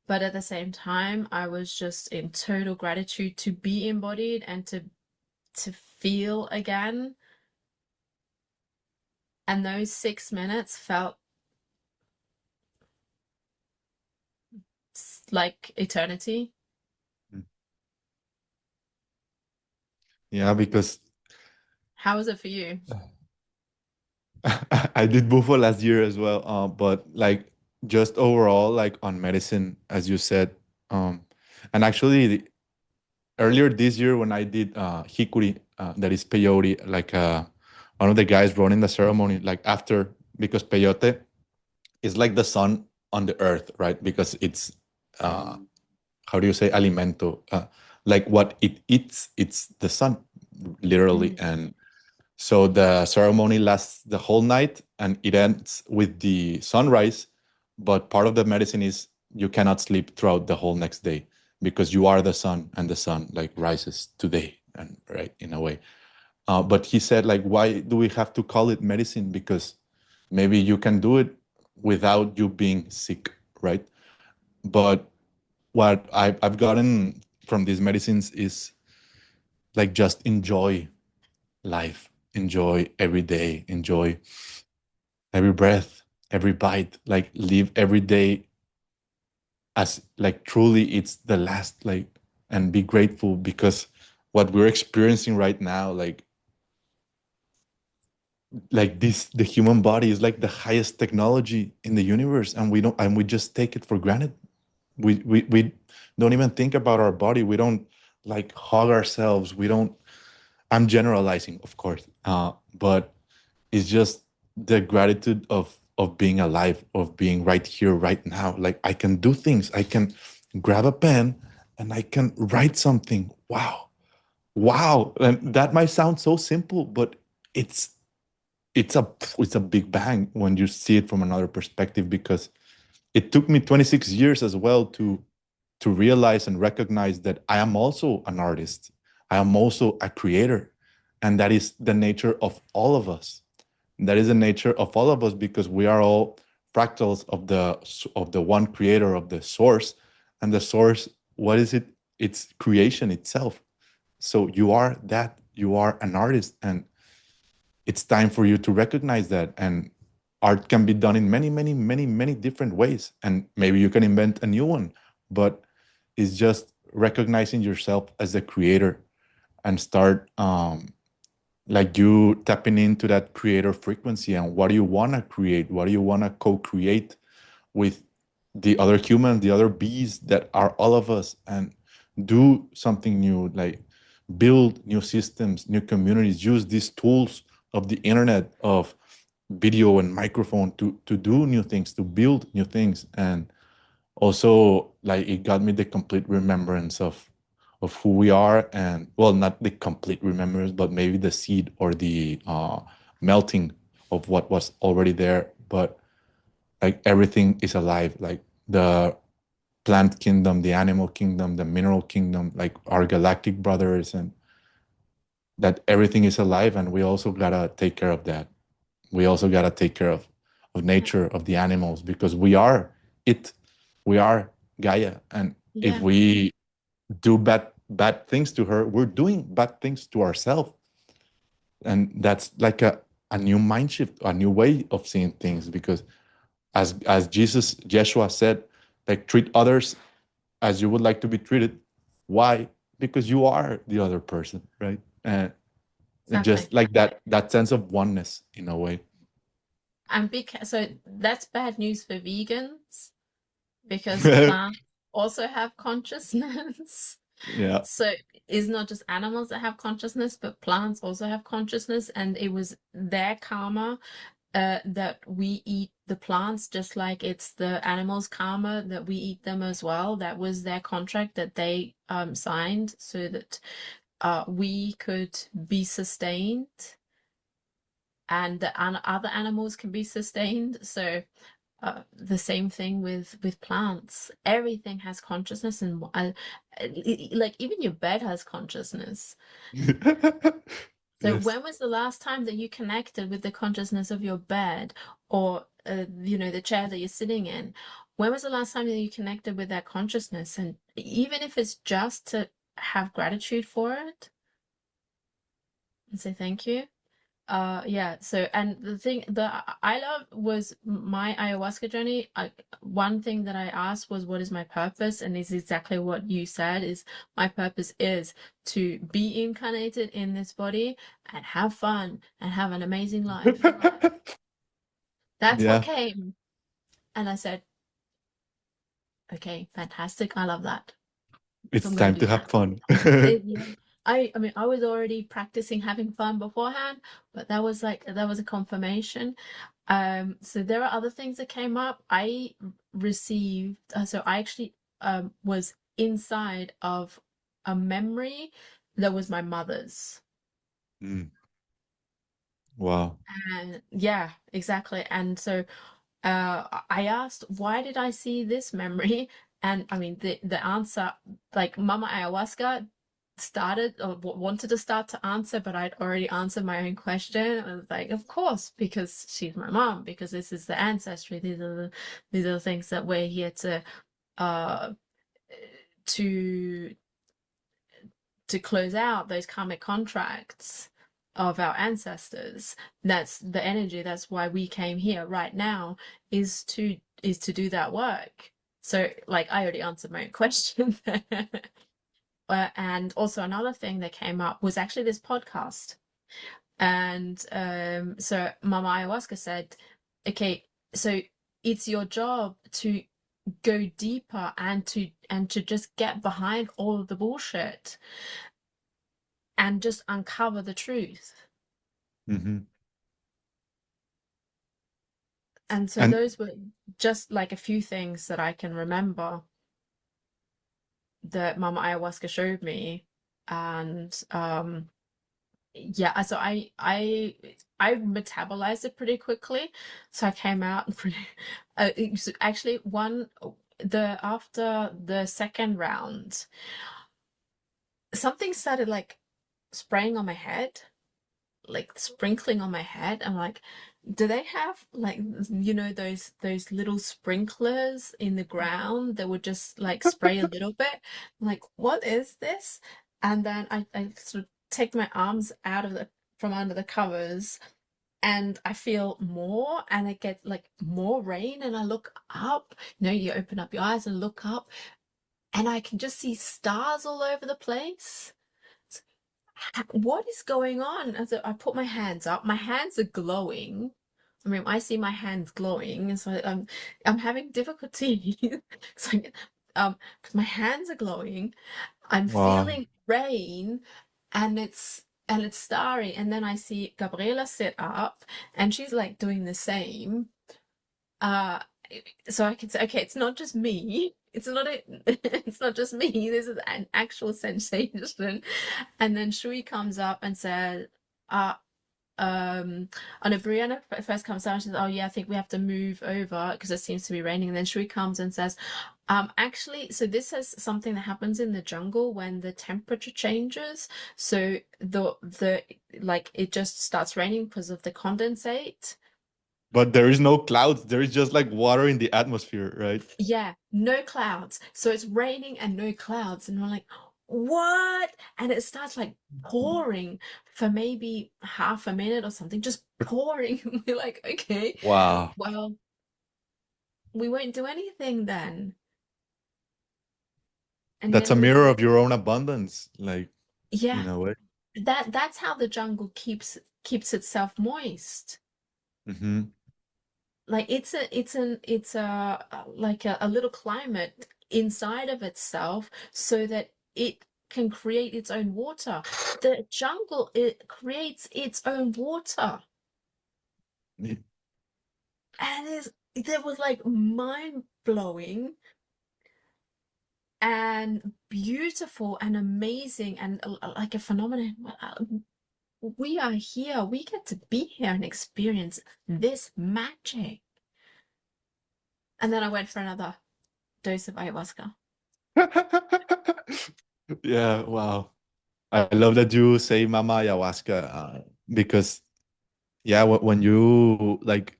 but at the same time, I was just in total gratitude to be embodied and to feel again. And those 6 minutes felt like eternity. Mm. Yeah, because How was it for you? I did Bufo last year as well. But like just overall, like on medicine, as you said, and actually earlier this year when I did Hikuri, that is peyote, like one of the guys running the ceremony, like after, because peyote is like the sun on the earth, right? Because it's uh, how do you say alimento? Like what it eats, it's the sun, literally. Mm, And so the ceremony lasts the whole night and it ends with the sunrise. But part of the medicine is you cannot sleep throughout the whole next day because you are the sun, and the sun like rises today, and right, in a way. But he said, like, why do we have to call it medicine? Because maybe you can do it without you being sick, right? But what I've gotten from these medicines is like just enjoy life, enjoy every day, enjoy every breath. every bite, like live every day as like truly it's the last, like, and be grateful because what we're experiencing right now, like this, the human body is like the highest technology in the universe, and we just take it for granted. We don't even think about our body. We don't like hug ourselves. We don't. I'm generalizing, of course, but it's just the gratitude of being alive, of being right here, right now. Like I can do things. I can grab a pen and I can write something. Wow, wow, and that might sound so simple, but it's it's a it's a big bang when you see it from another perspective, because it took me 26 years as well to realize and recognize that I am also an artist. I am also a creator. And that is the nature of all of us. That is the nature of all of us, because we are all fractals of the one creator, of the source. And the source, what is it? It's creation itself. So you are that, you are an artist, and it's time for you to recognize that. And art can be done in many, many, many, many different ways, and maybe you can invent a new one, but it's just recognizing yourself as the creator, and start like you tapping into that creator frequency. And what do you want to create? What do you want to co-create with the other humans, the other bees that are all of us, and do something new, like build new systems, new communities, use these tools of the internet, of video and microphone, to do new things, to build new things. And also, like, it got me the complete remembrance of who we are. And well, not the complete remembrance, but maybe the seed, or the melting of what was already there. But like everything is alive, like the plant kingdom, the animal kingdom, the mineral kingdom, like our galactic brothers, and that everything is alive. And we also gotta take care of that. We also gotta take care of nature, of the animals, because we are it. We are Gaia. And if Yeah. we do bad things to her, we're doing bad things to ourselves. And that's like a new mind shift, a new way of seeing things. Because as Yeshua said, like, treat others as you would like to be treated. Why? Because you are the other person, right? And Exactly. just like that sense of oneness in a way. And so that's bad news for vegans because plants also have consciousness. Yeah. So it's not just animals that have consciousness, but plants also have consciousness, and it was their karma that we eat the plants, just like it's the animals' karma that we eat them as well. That was their contract that they signed so that we could be sustained and the other animals can be sustained. So the same thing with plants. Everything has consciousness, and like even your bed has consciousness. So Yes. when was the last time that you connected with the consciousness of your bed, or the chair that you're sitting in? When was the last time that you connected with that consciousness? And even if it's just to have gratitude for it and say thank you. Yeah, so and the thing that I love was my ayahuasca journey. One thing that I asked was, what is my purpose? And it's exactly what you said, is my purpose is to be incarnated in this body and have fun and have an amazing life. That's what Yeah. came. And I said, okay, fantastic. I love that. So It's I'm gonna time do to have that. fun. Yeah. I mean, I was already practicing having fun beforehand, but that was a confirmation. So there are other things that came up. I received, so I actually was inside of a memory that was my mother's. Mm. Wow. And yeah, exactly. And so I asked, why did I see this memory? And I mean, the answer, like Mama Ayahuasca started or wanted to start to answer, but I'd already answered my own question. I was like, of course, because she's my mom, because this is the ancestry. These are the things that we're here uh to to close out those karmic contracts. of our ancestors. That's the energy. That's why we came here right now, is to do that work. So, like, I already answered my own question there. And also another thing that came up was actually this podcast. And so Mama Ayahuasca said, okay, so it's your job to go deeper and to just get behind all of the bullshit and just uncover the truth. Mm-hmm. And so And those were just like a few things that I can remember that Mama Ayahuasca showed me. And yeah, so I metabolized it pretty quickly. So I came out pretty it was actually after the second round, something started like spraying on my head, like sprinkling on my head. I'm like, do they have like, you know, those little sprinklers in the ground that would just like spray a little bit? I'm like, what is this? And then I sort of take my arms out of from under the covers, and I feel more, and I get like more rain, and I look up, you know, you open up your eyes and look up, and I can just see stars all over the place. What is going on? And so I put my hands up. My hands are glowing. I mean, I see my hands glowing, and so I'm having difficulty. So, because my hands are glowing, I'm wow. feeling rain, and it's starry. And then I see Gabriela sit up, and she's like doing the same. Uh, so I can say, okay, it's not just me. It's not just me. This is an actual sensation. And then Shui comes up and says, uh, and Brianna first comes down, she says, oh yeah, I think we have to move over because it seems to be raining. And then Shui comes and says, actually, so this is something that happens in the jungle when the temperature changes. So the like it just starts raining because of the condensate. But there is no clouds. There is just like water in the atmosphere, right? Yeah, no clouds. So it's raining and no clouds. And we're like, what? And it starts like pouring for maybe half a minute or something, just pouring. And we're like, okay, Wow. well, we won't do anything then. And That's then a we mirror went, of your own abundance, like yeah, in a way. that's how the jungle keeps itself moist. Mm-hmm. Like it's a like a little climate inside of itself so that it can create its own water. The jungle, it creates its own water. And it was like mind blowing and beautiful and amazing and like a phenomenon. We are here. We get to be here and experience this magic. And then I went for another dose of ayahuasca. Yeah, wow. I love that you say Mama Ayahuasca because, yeah, when you like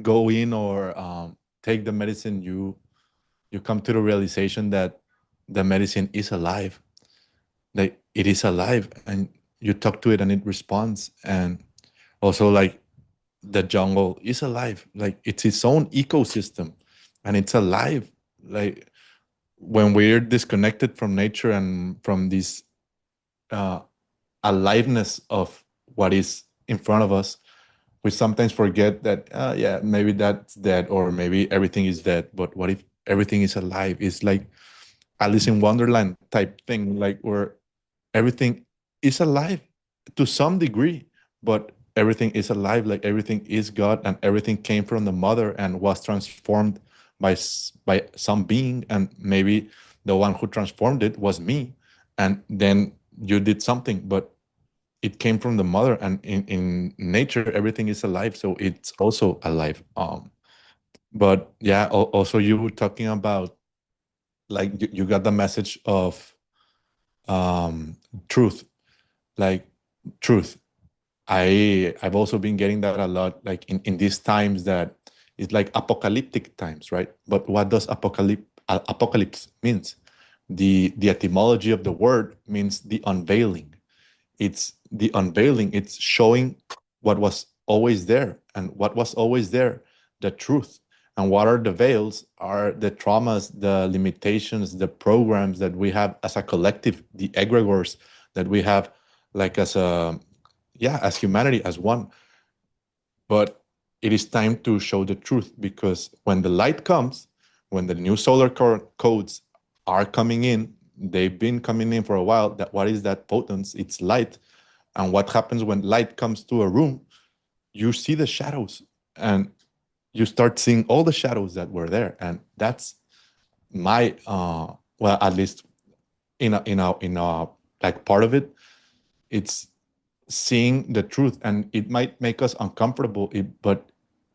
go in or take the medicine, you come to the realization that the medicine is alive. Like it is alive, and you talk to it, and it responds. And also, like the jungle is alive. Like it's its own ecosystem, and it's alive. Like when we're disconnected from nature and from this uh, aliveness of what is in front of us, we sometimes forget that yeah, maybe that's dead, or maybe everything is dead. But what if everything is alive? It's like Alice in Wonderland type thing, like where everything is alive to some degree, but everything is alive. Like everything is God, and everything came from the mother and was transformed by some being, and maybe the one who transformed it was me, and then you did something, but it came from the mother. And in nature everything is alive, so it's also alive. But yeah, also you were talking about like you got the message of um truth, like truth. I've also been getting that a lot, like in these times that it's like apocalyptic times, right? But what does apocalypse means? The etymology of the word means the unveiling. It's the unveiling. It's showing what was always there, and what was always there, the truth. And what are the veils are the traumas, the limitations, the programs that we have as a collective, the egregores that we have, like as a, yeah, as humanity, as one. But it is time to show the truth, because when the light comes, when the new solar codes are coming in, they've been coming in for a while. That what is that potence? It's light. And what happens when light comes to a room? You see the shadows, and you start seeing all the shadows that were there. And that's my well, at least in a like part of it, it's seeing the truth. And it might make us uncomfortable, but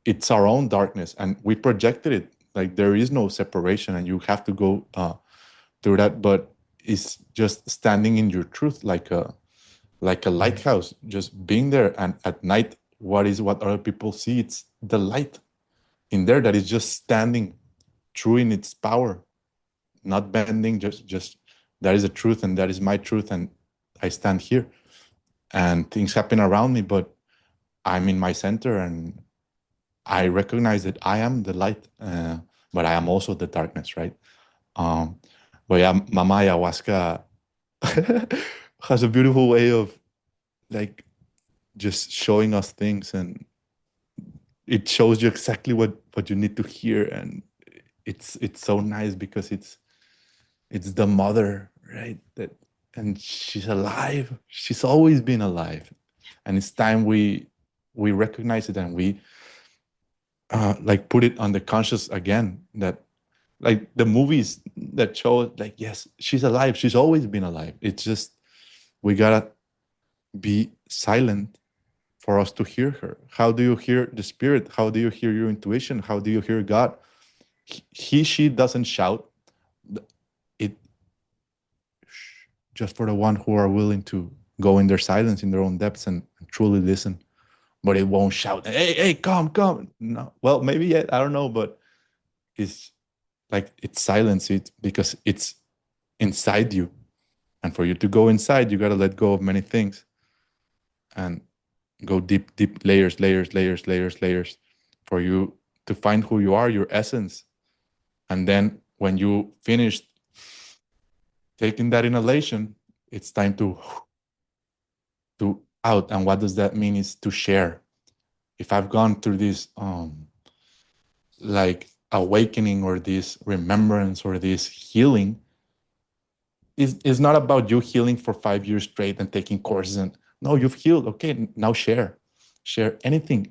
it's our own darkness, and we projected it. Like, there is no separation, and you have to go through that. But it's just standing in your truth, like a lighthouse, just being there. And at night, what other people see? It's the light in there that is just standing true in its power, not bending. Just that is the truth, and that is my truth, and I stand here. And things happen around me, but I'm in my center, and I recognize that I am the light, but I am also the darkness, right? Um, but yeah, Mama Ayahuasca has a beautiful way of, like, just showing us things, and it shows you exactly what you need to hear. And it's so nice, because it's the mother, right? And she's alive. She's always been alive, and it's time we recognize it, and we like put it on the conscious again. That, like, the movies that show, like, yes, she's alive. She's always been alive. It's just we gotta be silent for us to hear her. How do you hear the spirit? How do you hear your intuition? How do you hear God? She doesn't shout. It just for the one who are willing to go in their silence, in their own depths, and truly listen. But it won't shout, hey, hey, come. No, well, maybe yet, I don't know, but it's like it's silence. It's because it's inside you, and for you to go inside, you got to let go of many things, and go deep, deep layers, for you to find who you are, your essence. And then when you finished taking that inhalation, it's time to out. And what does that mean? Is to share. If I've gone through this like awakening, or this remembrance, or this healing, is not about you healing for 5 years straight and taking courses. And no, you've healed. Okay, now share anything,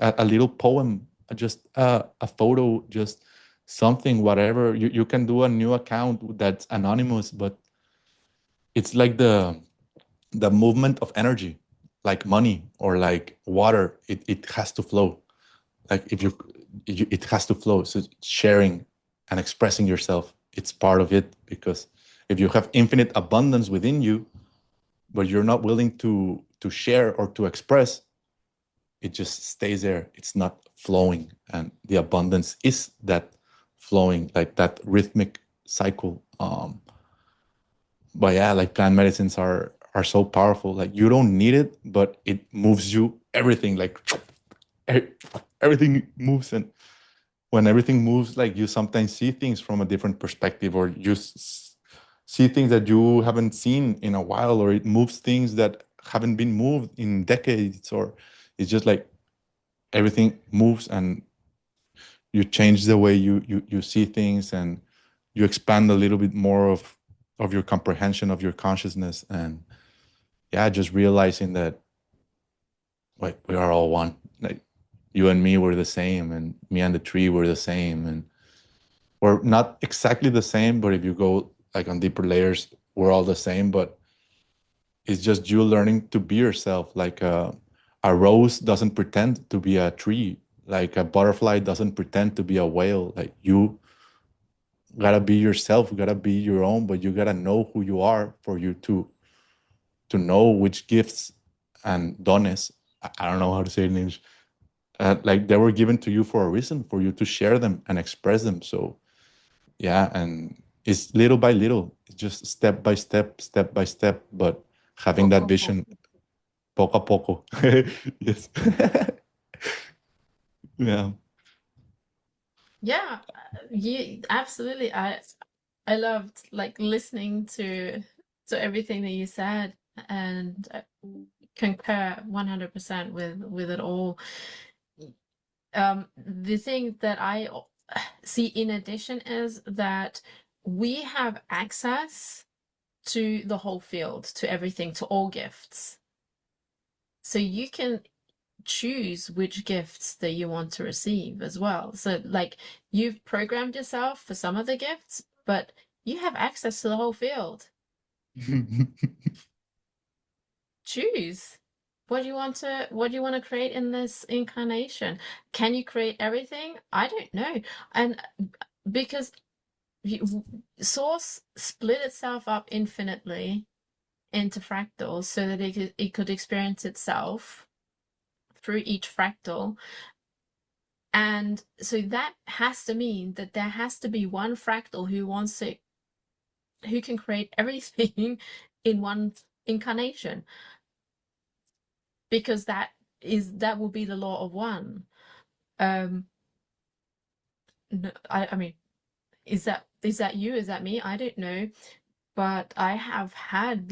a little poem, just a photo, just something, whatever. You can do a new account that's anonymous, but it's like the movement of energy, like money or like water. It has to flow. Like, if it has to flow. So sharing and expressing yourself, it's part of it. Because if you have infinite abundance within you, but you're not willing to share or to express, it just stays there. It's not flowing. And the abundance is that flowing, like that rhythmic cycle. But yeah, like, plant medicines are so powerful. Like, you don't need it, but it moves you. Everything, like, everything moves. And when everything moves, like, you sometimes see things from a different perspective, or you see things that you haven't seen in a while, or it moves things that haven't been moved in decades. Or it's just like everything moves, and you change the way you see things, and you expand a little bit more of your comprehension of your consciousness. And yeah, just realizing that, like, we are all one. Like, you and me were the same, and me and the tree were the same. And we're not exactly the same, but if you go, like, on deeper layers, we're all the same. But it's just you learning to be yourself. Like, a rose doesn't pretend to be a tree. Like, a butterfly doesn't pretend to be a whale. Like, you gotta be yourself. You gotta be your own, but you gotta know who you are for you to know which gifts and dones, I don't know how to say it in English, like, they were given to you for a reason, for you to share them and express them. So yeah, and it's little by little. It's just step by step, but having that Poco, vision, poco a poco. Yes. Yeah. yeah, you absolutely. I loved like listening to everything that you said, and I concur 100% with it all. The thing that I see in addition is that we have access to the whole field, to everything, to all gifts. So you can choose which gifts that you want to receive as well. So like you've programmed yourself for some of the gifts, but you have access to the whole field. Choose. What do you want to create in this incarnation? Can you create everything? I don't know. And because Source split itself up infinitely into fractals so that it could experience itself through each fractal. And so that has to mean that there has to be one fractal who can create everything in one incarnation, because that will be the law of one. No, I mean, is that you? Is that me? I don't know. But I've had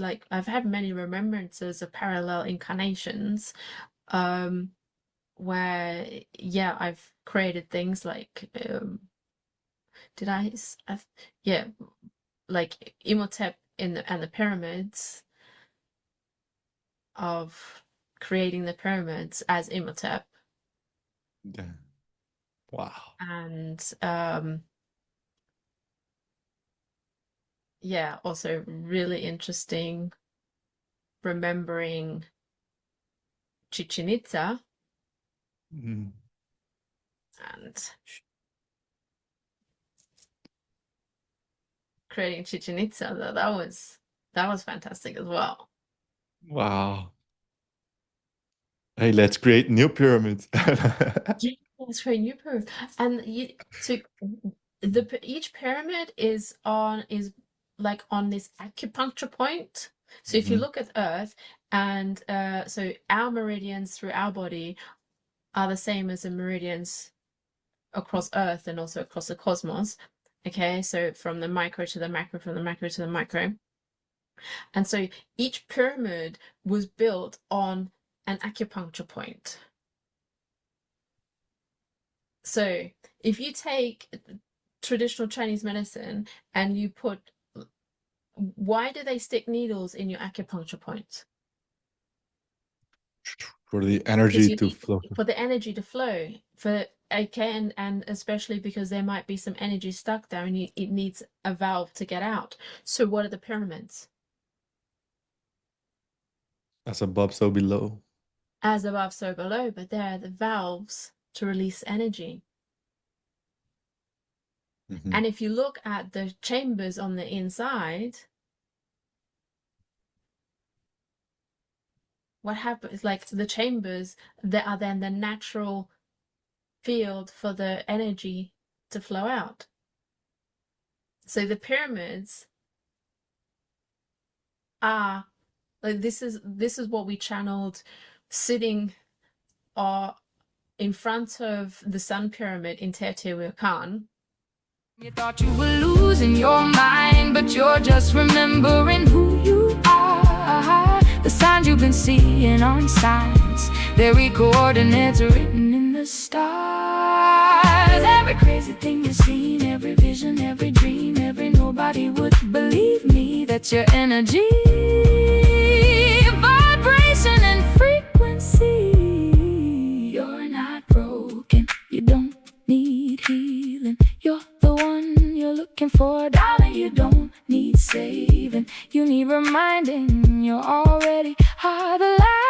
many remembrances of parallel incarnations, where I've created things like like 𝒸𝓃 and the pyramids, of creating the pyramids as 𝒸𝓃. Yeah. Wow. And also really interesting remembering Chichen Itza and creating Chichen Itza. That was fantastic as well. Wow. Hey, let's create new pyramids. Let's create new pyramids. And each pyramid is like on this acupuncture point. So if you look at Earth, and so our meridians through our body are the same as the meridians across Earth and also across the cosmos. Okay, so from the micro to the macro, from the macro to the micro. And so each pyramid was built on an acupuncture point. So if you take traditional Chinese medicine and you put, why do they stick needles in your acupuncture points? For the energy to flow. For the energy to flow. And especially because there might be some energy stuck there and it needs a valve to get out. So what are the pyramids? As above, so below. As above, so below, but they're the valves to release energy. And if you look at the chambers on the inside, what happens, like the chambers, that are then the natural field for the energy to flow out. So the pyramids are like, this is what we channeled sitting in front of the sun pyramid in Teotihuacan. You thought you were losing your mind, but you're just remembering who you are. The signs you've been seeing aren't signs, they're coordinates written in the stars. Every crazy thing you've seen, every vision, every dream, nobody would believe me. That's your energy, vibration and frequency. You're not broken, you don't need healing. You're the one you're looking for, darling. You don't need saving, you need reminding. You already are the light.